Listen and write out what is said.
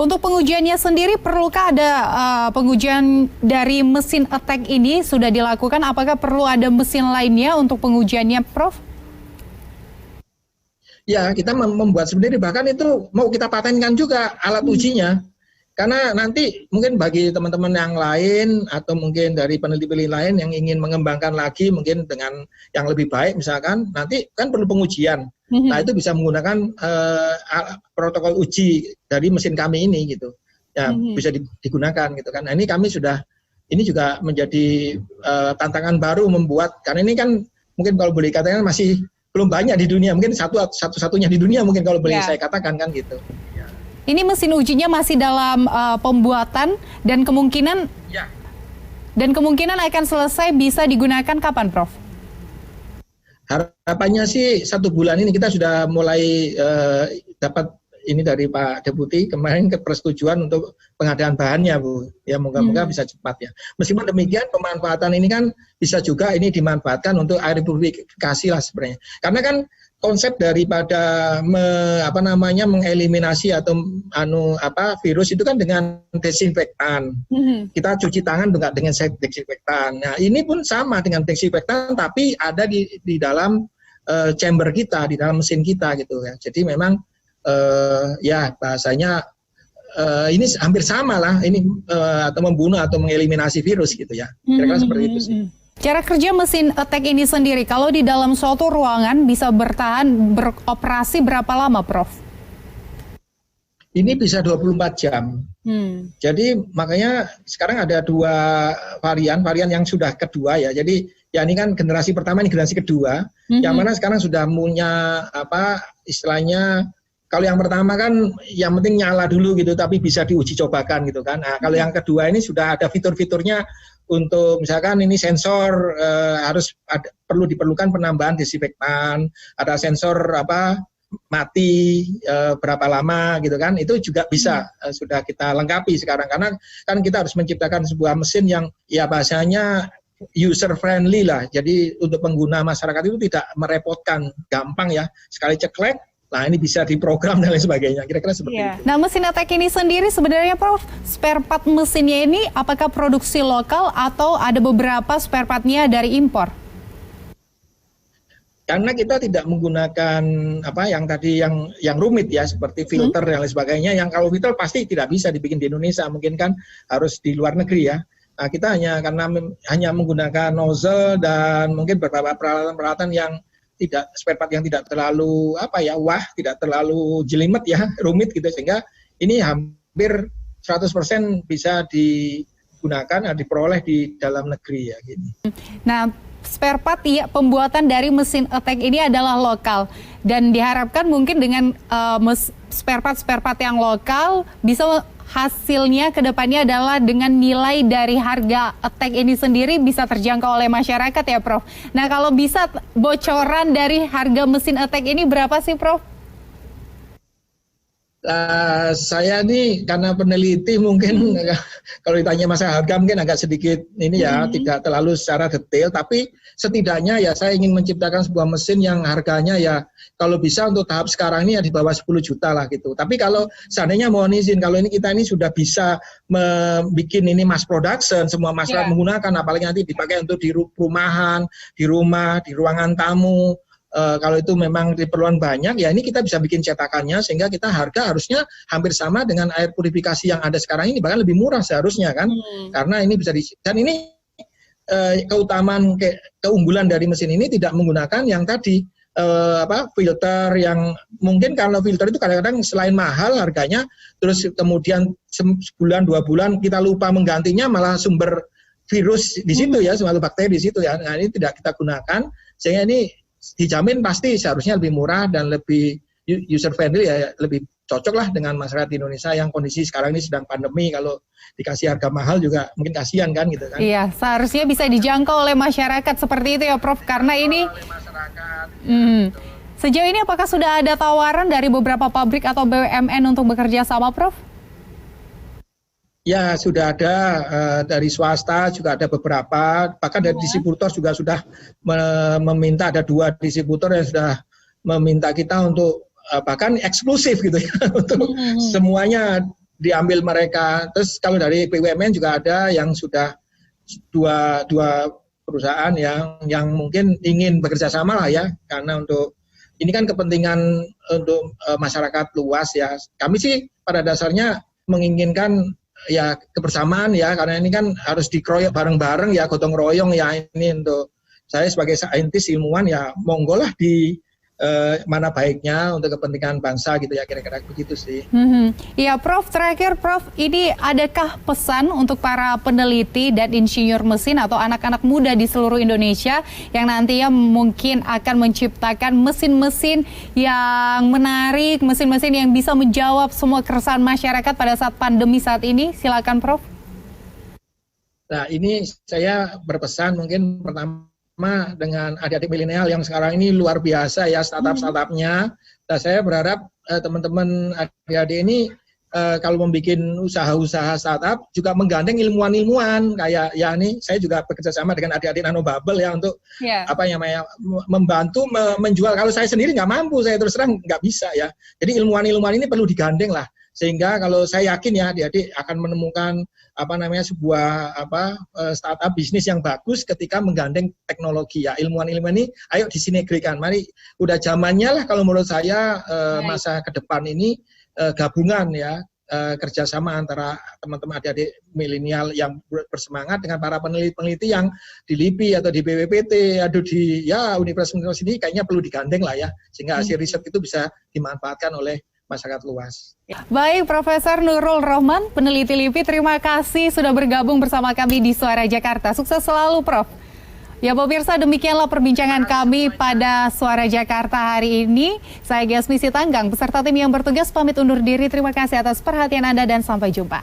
Untuk pengujiannya sendiri, perlukah ada pengujian dari mesin attack ini sudah dilakukan? Apakah perlu ada mesin lainnya untuk pengujiannya, Prof? Ya, kita membuat sendiri, bahkan itu mau kita patenkan juga alat ujinya. Karena nanti mungkin bagi teman-teman yang lain atau mungkin dari peneliti lain yang ingin mengembangkan lagi mungkin dengan yang lebih baik misalkan, nanti kan perlu pengujian. Nah, itu bisa menggunakan protokol uji dari mesin kami ini gitu. Ya, bisa digunakan gitu kan. Nah, ini kami sudah, ini juga menjadi tantangan baru membuat, karena ini kan mungkin kalau boleh dikatakan masih belum banyak di dunia, mungkin satu-satunya di dunia mungkin kalau boleh saya katakan kan gitu. Ini mesin ujinya masih dalam pembuatan dan kemungkinan akan selesai bisa digunakan kapan, Prof? Harapannya sih 1 bulan ini kita sudah mulai dapat ini dari Pak Deputi kemarin persetujuan untuk pengadaan bahannya, Bu. Ya moga-moga bisa cepat ya. Meskipun demikian pemanfaatan ini kan bisa juga ini dimanfaatkan untuk air purifikasi lah sebenarnya. Karena kan konsep daripada mengeliminasi atau virus itu kan dengan desinfektan. Kita cuci tangan dengan desinfektan. Nah, ini pun sama dengan desinfektan tapi ada di dalam chamber kita, di dalam mesin kita gitu ya. Jadi memang ya bahasanya ini hampir sama lah ini atau membunuh atau mengeliminasi virus gitu ya. Kira-kira seperti itu sih. Cara kerja mesin attack ini sendiri, kalau di dalam suatu ruangan bisa beroperasi berapa lama, Prof? Ini bisa 24 jam. Jadi makanya sekarang ada 2 varian yang sudah kedua ya. Jadi ya ini kan generasi pertama, ini generasi kedua. Yang mana sekarang sudah punya istilahnya, kalau yang pertama kan yang penting nyala dulu gitu, tapi bisa diuji cobakan gitu kan. Nah, kalau yang kedua ini sudah ada fitur-fiturnya untuk misalkan ini sensor perlu diperlukan penambahan desinfektan, ada sensor mati berapa lama gitu kan, itu juga bisa sudah kita lengkapi sekarang karena kan kita harus menciptakan sebuah mesin yang ya bahasanya user friendly lah. Jadi untuk pengguna masyarakat itu tidak merepotkan, gampang ya, sekali ceklek. Nah, ini bisa diprogram dan lain sebagainya. Kira-kira seperti itu. Nah, mesin attack ini sendiri sebenarnya, Prof, spare part mesinnya ini apakah produksi lokal atau ada beberapa spare partnya dari impor? Karena kita tidak menggunakan yang tadi yang rumit ya, seperti filter dan lain sebagainya. Yang kalau filter pasti tidak bisa dibikin di Indonesia, mungkin kan harus di luar negeri ya. Nah, kita hanya menggunakan nozzle dan mungkin beberapa peralatan-peralatan yang spare part yang tidak terlalu tidak terlalu jelimet ya, rumit gitu, sehingga ini hampir 100% bisa digunakan, diperoleh di dalam negeri ya gitu. Nah, spare part pembuatan dari mesin attack ini adalah lokal dan diharapkan mungkin dengan spare part yang lokal bisa hasilnya ke depannya adalah dengan nilai dari harga attack ini sendiri bisa terjangkau oleh masyarakat ya, Prof. Nah, kalau bisa bocoran dari harga mesin attack ini berapa sih, Prof? Saya nih karena peneliti mungkin kalau ditanya masalah harga mungkin agak sedikit ini ya, tidak terlalu secara detail, tapi setidaknya ya saya ingin menciptakan sebuah mesin yang harganya ya kalau bisa untuk tahap sekarang ini ya di bawah 10 juta lah gitu. Tapi kalau seandainya mohon izin, kalau ini kita ini sudah bisa membuat ini mass production, semua masyarakat menggunakan, apalagi nanti dipakai untuk di perumahan, di rumah, di ruangan tamu. Kalau itu memang diperlukan banyak, ya ini kita bisa bikin cetakannya sehingga kita harga harusnya hampir sama dengan air purifikasi yang ada sekarang ini, bahkan lebih murah seharusnya kan, karena ini bisa dan ini keunggulan dari mesin ini tidak menggunakan yang tadi filter yang mungkin kalau filter itu kadang-kadang selain mahal harganya, terus kemudian sebulan 2 bulan kita lupa menggantinya, malah sumber virus di situ ya, sumber bakteri di situ ya. Nah, ini tidak kita gunakan sehingga ini dijamin pasti seharusnya lebih murah dan lebih user friendly ya, lebih cocok lah dengan masyarakat Indonesia yang kondisi sekarang ini sedang pandemi. Kalau dikasih harga mahal juga mungkin kasihan kan gitu kan. Iya, seharusnya bisa dijangkau oleh masyarakat seperti itu ya, Prof, karena ini sejauh ini apakah sudah ada tawaran dari beberapa pabrik atau BUMN untuk bekerja sama, Prof? Ya, sudah ada dari swasta juga ada beberapa, bahkan dari distributor juga sudah meminta, ada 2 distributor yang sudah meminta kita untuk bahkan eksklusif gitu ya, untuk semuanya diambil mereka. Terus kalau dari BUMN juga ada yang sudah dua perusahaan yang mungkin ingin bekerja sama lah ya, karena untuk ini kan kepentingan untuk masyarakat luas ya. Kami sih pada dasarnya menginginkan ya kebersamaan ya, karena ini kan harus dikeroyok bareng-bareng ya, gotong royong ya. Ini untuk saya sebagai saintis ilmuwan ya, monggo lah di mana baiknya untuk kepentingan bangsa gitu ya, kira-kira begitu sih. Ya Prof, terakhir Prof, ini adakah pesan untuk para peneliti dan insinyur mesin atau anak-anak muda di seluruh Indonesia yang nantinya mungkin akan menciptakan mesin-mesin yang menarik, mesin-mesin yang bisa menjawab semua keresahan masyarakat pada saat pandemi saat ini? Silakan Prof. Nah, ini saya berpesan mungkin pertama dengan adik-adik milenial yang sekarang ini luar biasa ya startup-startupnya. Nah, saya berharap teman-teman adik-adik ini kalau membuat usaha-usaha startup juga menggandeng ilmuwan-ilmuwan kayak ya nih, saya juga bekerja sama dengan adik-adik Nanobubble ya untuk membantu menjual. Kalau saya sendiri nggak mampu, saya terus terang nggak bisa ya. Jadi ilmuwan-ilmuwan ini perlu digandeng lah, sehingga kalau saya yakin ya adik-adik akan menemukan sebuah startup bisnis yang bagus ketika menggandeng teknologi ya. Ilmuwan-ilmuwan ini ayo disinergikan. Mari, udah zamannya lah kalau menurut saya masa ke depan ini gabungan ya, kerjasama antara teman-teman adik-adik milenial yang bersemangat dengan para peneliti-peneliti yang di LIPI atau di BPPT atau di universitas ini kayaknya perlu digandeng lah ya, sehingga hasil riset itu bisa dimanfaatkan oleh masyarakat luas. Baik, Profesor Nurul Rohman, peneliti LIPI, terima kasih sudah bergabung bersama kami di Suara Jakarta. Sukses selalu, Prof. Ya, pemirsa, demikianlah perbincangan kami pada Suara Jakarta hari ini. Saya Gasmi Sitanggang, beserta tim yang bertugas pamit undur diri. Terima kasih atas perhatian Anda dan sampai jumpa.